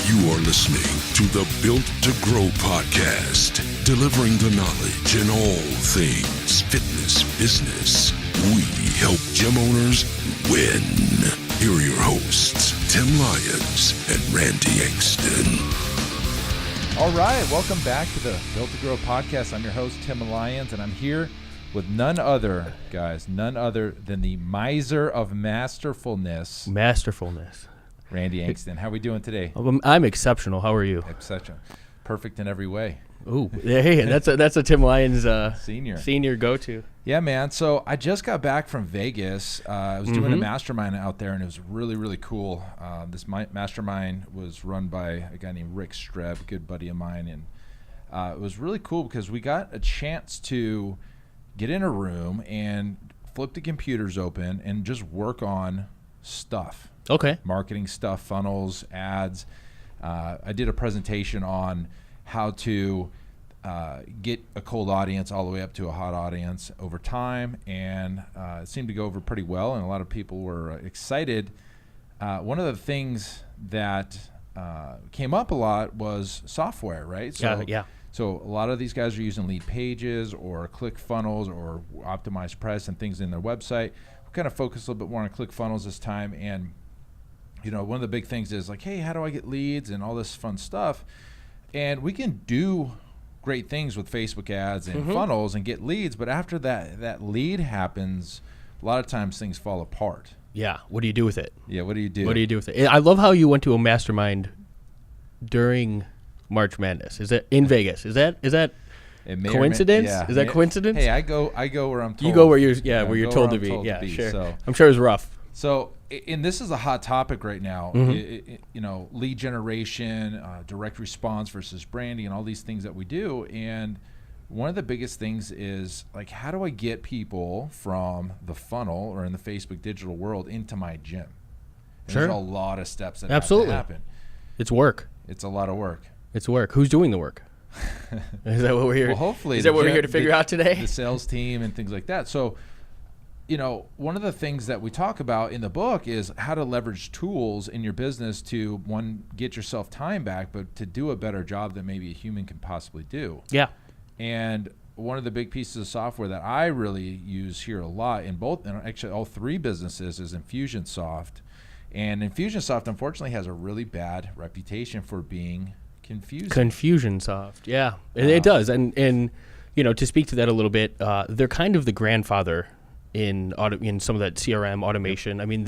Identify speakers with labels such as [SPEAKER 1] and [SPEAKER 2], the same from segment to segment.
[SPEAKER 1] You are listening to the Built to Grow podcast, delivering the knowledge in all things fitness business. We help gym owners win. Here are your hosts, Tim Lyons and Randy Exton.
[SPEAKER 2] All right, welcome back to the Built to Grow podcast. I'm your host, Tim Lyons, and I'm here with none other than the miser of masterfulness. Randy Exton. How are we doing today?
[SPEAKER 3] I'm exceptional. How are you?
[SPEAKER 2] Exceptional. Perfect in every way.
[SPEAKER 3] Ooh, hey, that's a Tim Lyons
[SPEAKER 2] senior
[SPEAKER 3] go-to.
[SPEAKER 2] Yeah, man. So I just got back from Vegas. I was doing a mastermind out there, and it was really, really cool. This mastermind was run by a guy named Rick Streb, a good buddy of mine, and it was really cool because we got a chance to get in a room and flip the computers open and just work on stuff.
[SPEAKER 3] Okay.
[SPEAKER 2] Marketing stuff, funnels, ads. I did a presentation on how to get a cold audience all the way up to a hot audience over time, and it seemed to go over pretty well, and a lot of people were excited. One of the things that came up a lot was software, right?
[SPEAKER 3] Yeah.
[SPEAKER 2] So a lot of these guys are using lead pages or ClickFunnels or Optimized Press and things in their website. We kind of focus a little bit more on ClickFunnels this time, and one of the big things is like, hey, how do I get leads and all this fun stuff? And we can do great things with Facebook ads and funnels and get leads, but after that lead happens, a lot of times things fall apart.
[SPEAKER 3] Yeah. What do you do with it?
[SPEAKER 2] Yeah, what do you do?
[SPEAKER 3] What do you do with it? I love how you went to a mastermind during March Madness. Is that in Vegas? Is that coincidence? Is that coincidence?
[SPEAKER 2] Hey, I go where I'm told.
[SPEAKER 3] You go where you're told to be. Yeah, sure.
[SPEAKER 2] So,
[SPEAKER 3] I'm sure it was rough.
[SPEAKER 2] So, and this is a hot topic right now. Lead generation, direct response versus branding, and all these things that we do. And one of the biggest things is like, how do I get people from the funnel or in the Facebook digital world into my gym? And There's a lot of steps that have to happen.
[SPEAKER 3] It's work.
[SPEAKER 2] It's a lot of work.
[SPEAKER 3] It's work. Who's doing the work? Is that what we're here?
[SPEAKER 2] Well, hopefully,
[SPEAKER 3] is that what we're here to figure out today?
[SPEAKER 2] The sales team and things like that. So, one of the things that we talk about in the book is how to leverage tools in your business to, one, get yourself time back, but to do a better job than maybe a human can possibly do.
[SPEAKER 3] Yeah.
[SPEAKER 2] And one of the big pieces of software that I really use here a lot in both, and actually all three businesses, is Infusionsoft. And Infusionsoft, unfortunately, has a really bad reputation for being confusing.
[SPEAKER 3] Confusionsoft, yeah. It does. And to speak to that a little bit, they're kind of the grandfather in some of that CRM automation. I mean,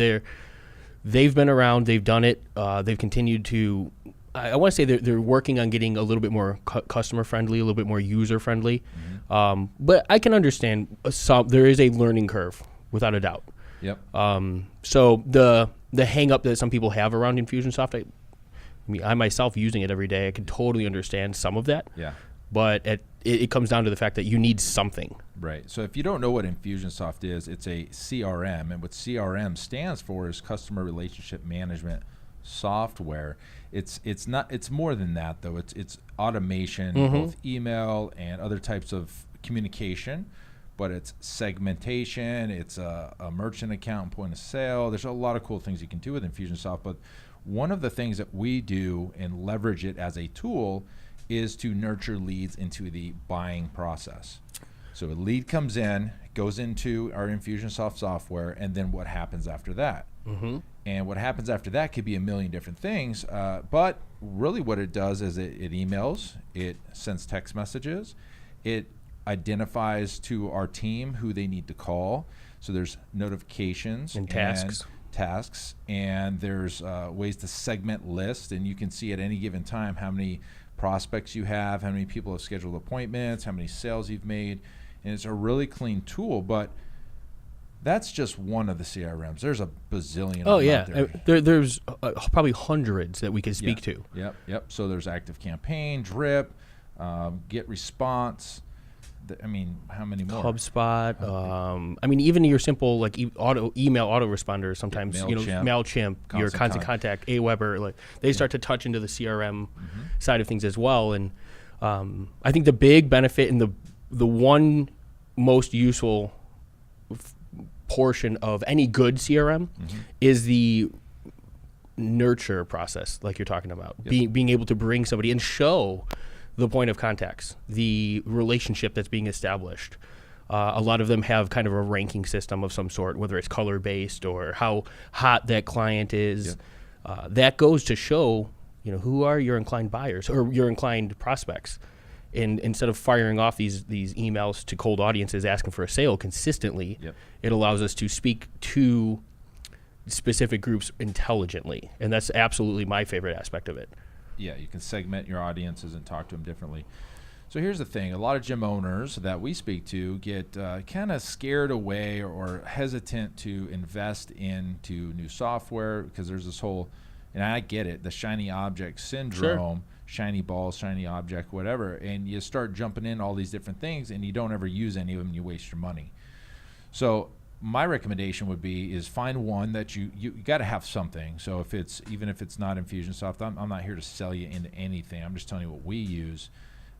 [SPEAKER 3] they've been around, they've done it, they've continued to. I want to say they're working on getting a little bit more customer friendly, a little bit more user friendly. But I can understand there is a learning curve, without a doubt.
[SPEAKER 2] Yep.
[SPEAKER 3] So the hang up that some people have around Infusionsoft, I myself using it every day, I can totally understand some of that.
[SPEAKER 2] Yeah.
[SPEAKER 3] But it comes down to the fact that you need something.
[SPEAKER 2] Right. So if you don't know what Infusionsoft is, it's a CRM, and what CRM stands for is Customer Relationship Management Software. It's more than that, though. It's automation, both email and other types of communication, but it's segmentation, it's a merchant account, point of sale. There's a lot of cool things you can do with Infusionsoft, but one of the things that we do and leverage it as a tool is to nurture leads into the buying process. So a lead comes in, goes into our Infusionsoft software, and then what happens after that? And what happens after that could be a million different things, but really what it does is it emails, it sends text messages, it identifies to our team who they need to call. So there's notifications
[SPEAKER 3] and tasks,
[SPEAKER 2] and there's ways to segment lists, and you can see at any given time how many prospects you have, how many people have scheduled appointments, how many sales you've made, and it's a really clean tool. But that's just one of the CRMs. There's a bazillion.
[SPEAKER 3] Oh yeah, there's probably hundreds that we could speak to.
[SPEAKER 2] Yep. So there's Active Campaign, Drip, Get Response. How many more?
[SPEAKER 3] HubSpot. Even your simple email autoresponder. Sometimes Mailchimp, your Constant Contact, Aweber. They start to touch into the CRM side of things as well. And I think the big benefit and the one most useful portion of any good CRM is the nurture process, like you're talking about, being able to bring somebody and show the point of contacts, the relationship that's being established. A lot of them have kind of a ranking system of some sort, whether it's color-based or how hot that client is. That goes to show, who are your inclined buyers or your inclined prospects. And instead of firing off these emails to cold audiences asking for a sale consistently, it allows us to speak to specific groups intelligently. And that's absolutely my favorite aspect of it.
[SPEAKER 2] Yeah, you can segment your audiences and talk to them differently. So here's the thing. A lot of gym owners that we speak to get kind of scared away or hesitant to invest into new software because there's this whole, and I get it, the shiny object syndrome, shiny ball, shiny object, whatever, and you start jumping in all these different things and you don't ever use any of them and you waste your money. So my recommendation would be is find one that you got to have something. So even if it's not Infusionsoft, I'm not here to sell you into anything. I'm just telling you what we use.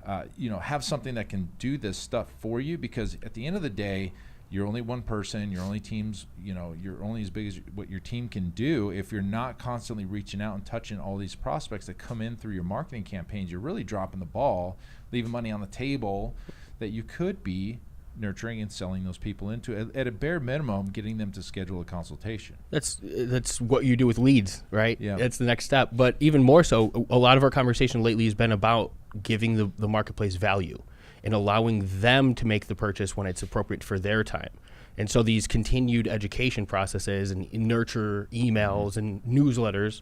[SPEAKER 2] Have something that can do this stuff for you, because at the end of the day, you're only one person, your only teams, you're only as big as what your team can do. If you're not constantly reaching out and touching all these prospects that come in through your marketing campaigns, you're really dropping the ball, leaving money on the table that you could be nurturing and selling those people into, at a bare minimum, getting them to schedule a consultation.
[SPEAKER 3] That's what you do with leads, right?
[SPEAKER 2] Yeah.
[SPEAKER 3] That's the next step. But even more so, a lot of our conversation lately has been about giving the marketplace value and allowing them to make the purchase when it's appropriate for their time. And so these continued education processes and nurture emails and newsletters,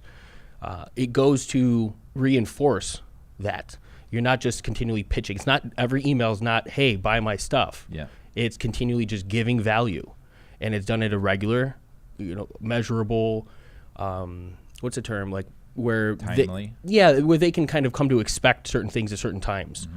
[SPEAKER 3] it goes to reinforce that. You're not just continually pitching. It's not, every email is not, hey, buy my stuff.
[SPEAKER 2] Yeah.
[SPEAKER 3] It's continually just giving value. And it's done at a regular, measurable, what's the term, like where
[SPEAKER 2] timely.
[SPEAKER 3] Where they can kind of come to expect certain things at certain times.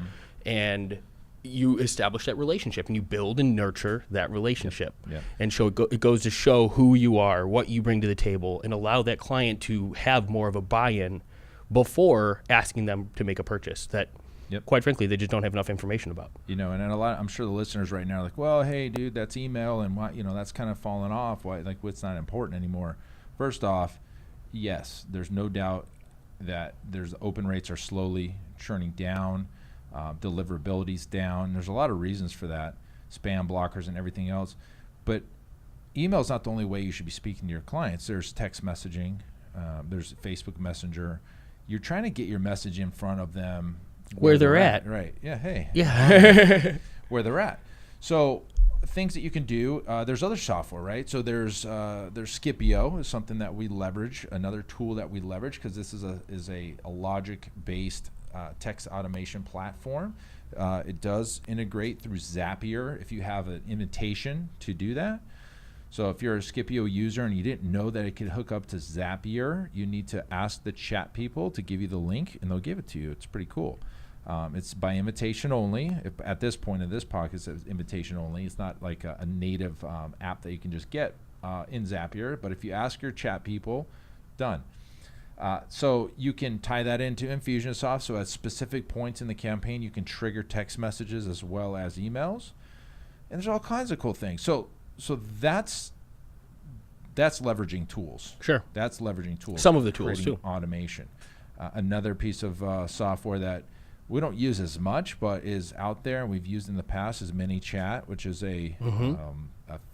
[SPEAKER 3] And you establish that relationship and you build and nurture that relationship. And so it goes to show who you are, what you bring to the table, and allow that client to have more of a buy-in before asking them to make a purchase that, quite frankly, they just don't have enough information about.
[SPEAKER 2] And I'm sure the listeners right now are like, well, hey, dude, that's email, and why, that's kind of fallen off. Why, like, what's not important anymore? First off, yes, there's no doubt that open rates are slowly churning down, deliverability's down. There's a lot of reasons for that, spam blockers and everything else. But email is not the only way you should be speaking to your clients. There's text messaging, there's Facebook Messenger. You're trying to get your message in front of them
[SPEAKER 3] where they're at.
[SPEAKER 2] Right. Yeah. Hey.
[SPEAKER 3] Yeah.
[SPEAKER 2] Where they're at. So things that you can do. There's other software, right? So there's Scipio is something that we leverage. Another tool that we leverage, because this is a logic-based text automation platform. It does integrate through Zapier if you have an invitation to do that. So if you're a Scipio user and you didn't know that it could hook up to Zapier, you need to ask the chat people to give you the link, and they'll give it to you. It's pretty cool. It's by invitation only. At this point in this podcast, it's invitation only. It's not like a native app that you can just get in Zapier. But if you ask your chat people, done. So you can tie that into Infusionsoft. So at specific points in the campaign, you can trigger text messages as well as emails. And there's all kinds of cool things. So that's leveraging tools.
[SPEAKER 3] Sure.
[SPEAKER 2] That's leveraging tools.
[SPEAKER 3] Some of the tools too.
[SPEAKER 2] Automation. Another piece of software that we don't use as much, but is out there and we've used in the past is ManyChat, which is a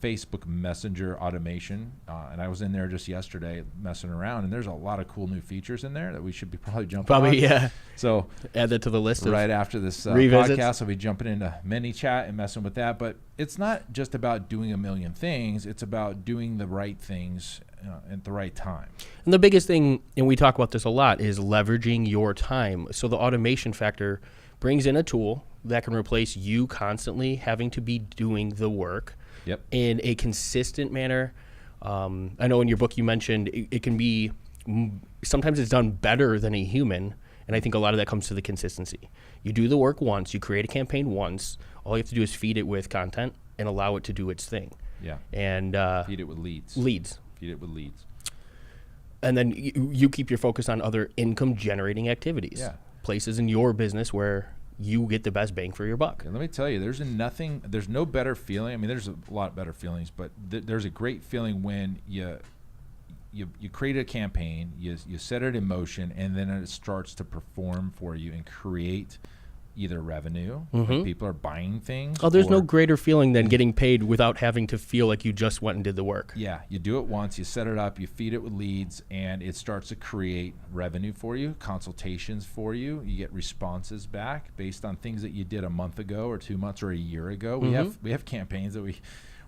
[SPEAKER 2] Facebook Messenger automation. And I was in there just yesterday messing around, and there's a lot of cool new features in there that we should be probably jumping on.
[SPEAKER 3] Yeah.
[SPEAKER 2] So
[SPEAKER 3] add that to the list.
[SPEAKER 2] Right after this
[SPEAKER 3] revisits.
[SPEAKER 2] podcast, I'll be jumping into ManyChat and messing with that. But it's not just about doing a million things. It's about doing the right things at the right time.
[SPEAKER 3] And the biggest thing, and we talk about this a lot, is leveraging your time. So the automation factor brings in a tool that can replace you constantly having to be doing the work in a consistent manner. I know in your book you mentioned it can be, sometimes it's done better than a human, and I think a lot of that comes to the consistency. You do the work once, you create a campaign once, all you have to do is feed it with content and allow it to do its thing.
[SPEAKER 2] Yeah.
[SPEAKER 3] And
[SPEAKER 2] feed it with leads. Feed it with leads.
[SPEAKER 3] And then you keep your focus on other income generating activities.
[SPEAKER 2] Yeah.
[SPEAKER 3] Places in your business where you get the best bang for your buck.
[SPEAKER 2] And let me tell you, there's no better feeling. I mean, there's a lot of better feelings, but there's a great feeling when you create a campaign, you set it in motion, and then it starts to perform for you and create either revenue, like people are buying things.
[SPEAKER 3] Oh, there's no greater feeling than getting paid without having to feel like you just went and did the work.
[SPEAKER 2] Yeah, you do it once, you set it up, you feed it with leads, and it starts to create revenue for you, consultations for you. You get responses back based on things that you did a month ago or 2 months or a year ago. We have campaigns that we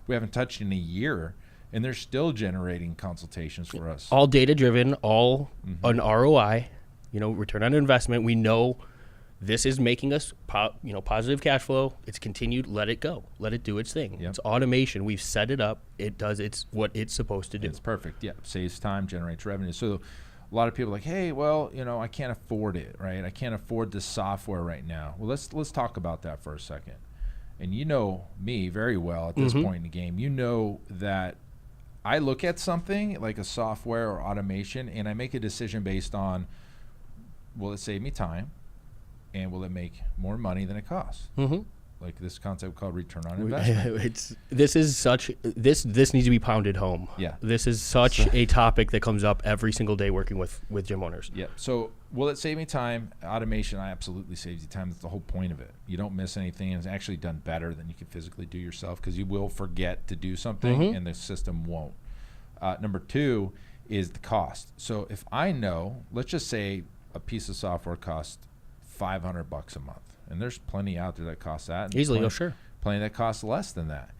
[SPEAKER 2] haven't touched in a year, and they're still generating consultations for us.
[SPEAKER 3] All data driven, all an ROI, return on investment. We know this is making us positive cash flow. It's continued. Let it go. Let it do its thing. Yep. It's automation. We've set it up. It does what it's supposed to do.
[SPEAKER 2] It's perfect. Yeah, saves time, generates revenue. So a lot of people are like, hey, well, I can't afford it, right? I can't afford this software right now. Well, let's talk about that for a second. And you know me very well at this point in the game. You know that I look at something like a software or automation, and I make a decision based on, will it save me time, and will it make more money than it costs? Like this concept called return on investment.
[SPEAKER 3] This needs to be pounded home.
[SPEAKER 2] Yeah.
[SPEAKER 3] This is such a topic that comes up every single day working with gym owners.
[SPEAKER 2] Yeah. So will it save me time? Automation absolutely saves you time. That's the whole point of it. You don't miss anything. It's actually done better than you can physically do yourself, because you will forget to do something and the system won't. Number two is the cost. So if I know, let's just say a piece of software costs $500 a month. And there's plenty out there that costs that.
[SPEAKER 3] Easily, sure.
[SPEAKER 2] Plenty that costs less than that.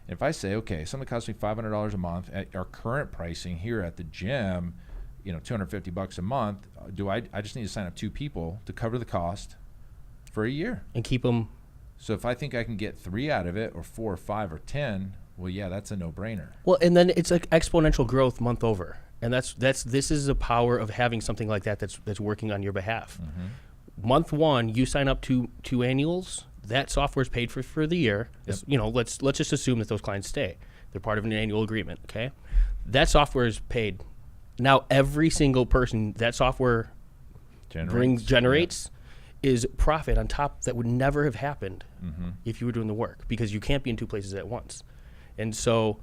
[SPEAKER 2] If I say, okay, something costs me $500 a month at our current pricing here at the gym, $250 a month, I just need to sign up 2 people to cover the cost for a year.
[SPEAKER 3] And keep them.
[SPEAKER 2] So if I think I can get 3 out of it, or 4 or 5 or 10, well, yeah, that's a no-brainer.
[SPEAKER 3] Well, and then it's like exponential growth month over. And this is the power of having something like that's working on your behalf. Month 1, you sign up to 2 annuals. That software is paid for the year. Yep. Let's just assume that those clients stay. They're part of an annual agreement. Okay, that software is paid. Now every single person that software generates is profit on top that would never have happened if you were doing the work, because you can't be in 2 places at once. And so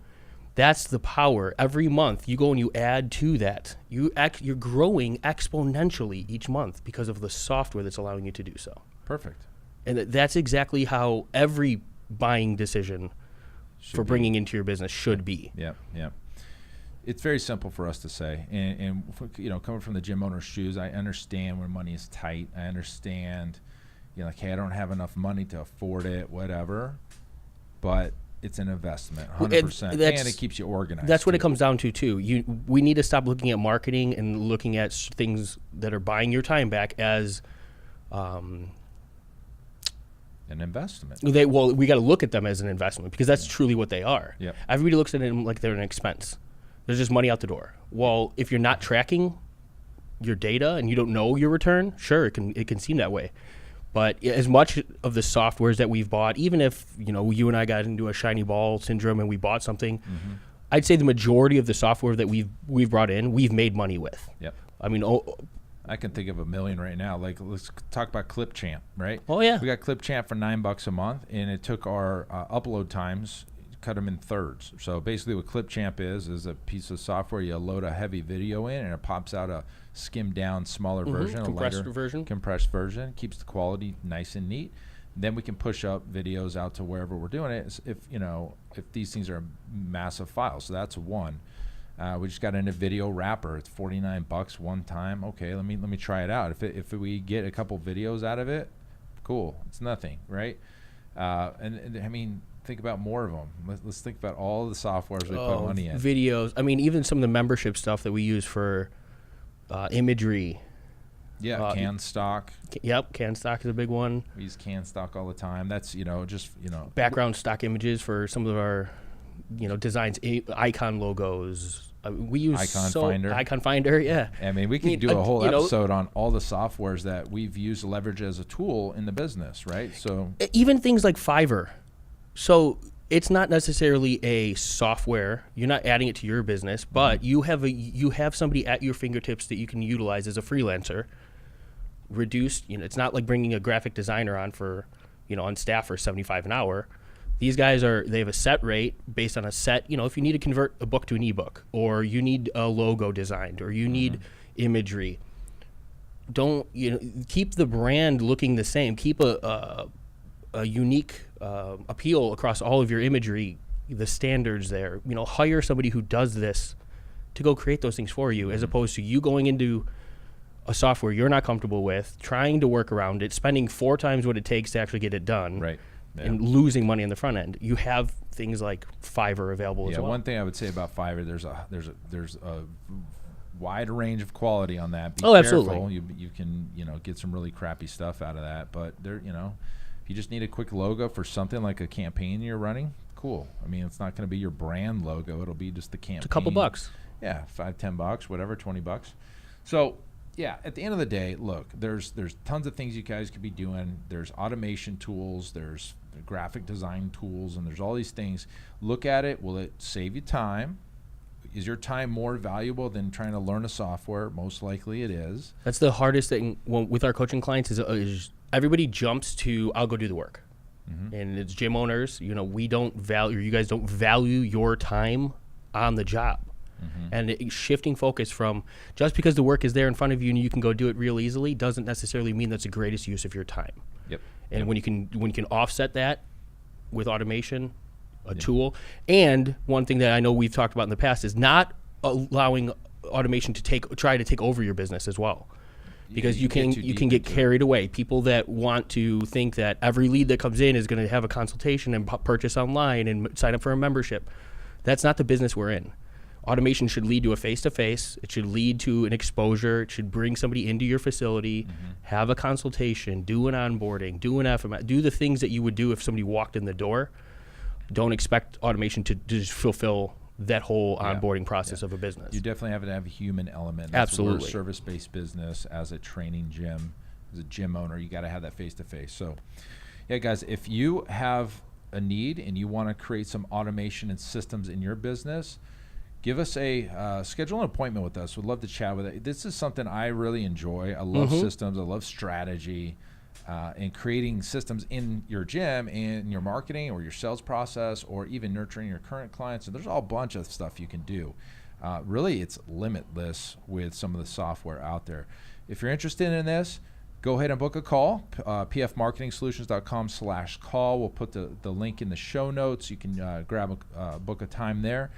[SPEAKER 3] that's the power. Every month you go and you add to that. You're growing exponentially each month because of the software that's allowing you to do so.
[SPEAKER 2] Perfect.
[SPEAKER 3] And that's exactly how every buying decision for bringing into your business should be.
[SPEAKER 2] Yeah. It's very simple for us to say. And coming from the gym owner's shoes, I understand when money is tight. I understand, like, hey, I don't have enough money to afford it, whatever. But it's an investment, 100%, and it keeps you organized.
[SPEAKER 3] That's what it comes down to, too. We need to stop looking at marketing and looking at things that are buying your time back as
[SPEAKER 2] an investment.
[SPEAKER 3] We got to look at them as an investment, because that's truly what they are.
[SPEAKER 2] Yep.
[SPEAKER 3] Everybody looks at them like they're an expense. There's just money out the door. Well, if you're not tracking your data and you don't know your return, sure, it can seem that way. But as much of the softwares that we've bought, even if you and I got into a shiny ball syndrome and we bought something, I'd say the majority of the software that we've brought in, we've made money with.
[SPEAKER 2] Yep.
[SPEAKER 3] I mean,
[SPEAKER 2] I can think of a million right now. Like, let's talk about ClipChamp, right?
[SPEAKER 3] Oh yeah.
[SPEAKER 2] We got ClipChamp for $9 a month, and it took our upload times, cut them in thirds. So basically, what ClipChamp is a piece of software. You load a heavy video in, and it pops out a skimmed down, smaller version, compressed version, keeps the quality nice and neat. Then we can push up videos out to wherever we're doing it. If these things are massive files, so that's one. We just got in a video wrapper. It's $49 one time. Okay, let me try it out. If we get a couple videos out of it, cool. It's nothing, right? And I mean, think about more of them. Let's think about all the softwares we put money in.
[SPEAKER 3] Videos. I mean, even some of the membership stuff that we use for imagery.
[SPEAKER 2] Yeah, CanStock.
[SPEAKER 3] Yep, CanStock is a big one.
[SPEAKER 2] We use CanStock all the time. That's
[SPEAKER 3] background stock images for some of our designs, icon logos. We use Icon Finder, yeah.
[SPEAKER 2] I mean, we could do a whole episode on all the softwares that we've used to leverage as a tool in the business, right? So
[SPEAKER 3] even things like Fiverr. So it's not necessarily a software. You're not adding it to your business, but you have somebody at your fingertips that you can utilize as a freelancer. Reduced, it's not like bringing a graphic designer on for, on staff for $75 an hour. These guys they have a set rate based on a set, if you need to convert a book to an ebook, or you need a logo designed, or you need imagery, keep the brand looking the same. Keep a unique appeal across all of your imagery, the standards there. Hire somebody who does this to go create those things for you, as opposed to you going into a software you're not comfortable with, trying to work around it, spending 4 times what it takes to actually get it done,
[SPEAKER 2] Right. Yeah.
[SPEAKER 3] and losing money on the front end. You have things like Fiverr available as well.
[SPEAKER 2] One thing I would say about Fiverr, there's a wide range of quality on that. Be
[SPEAKER 3] Absolutely.
[SPEAKER 2] careful. You can get some really crappy stuff out of that, but there if you just need a quick logo for something like a campaign you're running, cool. I mean, it's not going to be your brand logo. It'll be just the campaign.
[SPEAKER 3] It's a couple bucks.
[SPEAKER 2] Yeah, $5-10, whatever, $20. So yeah, at the end of the day, look, there's tons of things you guys could be doing. There's automation tools, there's graphic design tools, and there's all these things. Look at it. Will it save you time? Is your time more valuable than trying to learn a software? Most likely it is.
[SPEAKER 3] That's the hardest thing with our coaching clients is everybody jumps to, I'll go do the work. And it's gym owners, you guys don't value your time on the job. And shifting focus from just because the work is there in front of you and you can go do it real easily doesn't necessarily mean that's the greatest use of your time.
[SPEAKER 2] Yep.
[SPEAKER 3] And when you can offset that with automation, a tool, and one thing that I know we've talked about in the past is not allowing automation to try to take over your business as well. Because you can get carried away. People that want to think that every lead that comes in is going to have a consultation and purchase online and sign up for a membership. That's not the business we're in. Automation should lead to a face-to-face. It should lead to an exposure. It should bring somebody into your facility, have a consultation, do an onboarding, do an FMS, do the things that you would do if somebody walked in the door. Don't expect automation to just fulfill that whole onboarding process of a business.
[SPEAKER 2] You definitely have to have a human element. That's
[SPEAKER 3] Absolutely.
[SPEAKER 2] We're a service-based business. As a training gym, as a gym owner, you got to have that face-to-face. So, yeah, guys, if you have a need and you want to create some automation and systems in your business, give us schedule an appointment with us. We'd love to chat with it. This is something I really enjoy. I love systems. I love strategy. And creating systems in your gym, in your marketing or your sales process, or even nurturing your current clients. So there's all a bunch of stuff you can do. Really, it's limitless with some of the software out there. If you're interested in this, go ahead and book a call, pfmarketingsolutions.com/call. We'll put the link in the show notes. You can book a time there.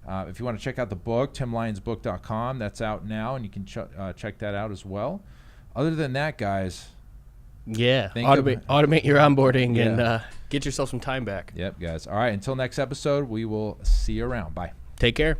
[SPEAKER 2] If you want to check out the book, timlyonsbook.com, that's out now, and you can check that out as well. Other than that, guys,
[SPEAKER 3] automate your onboarding and get yourself some time back.
[SPEAKER 2] Yep, guys. All right, until next episode, we will see you around. Bye.
[SPEAKER 3] Take care.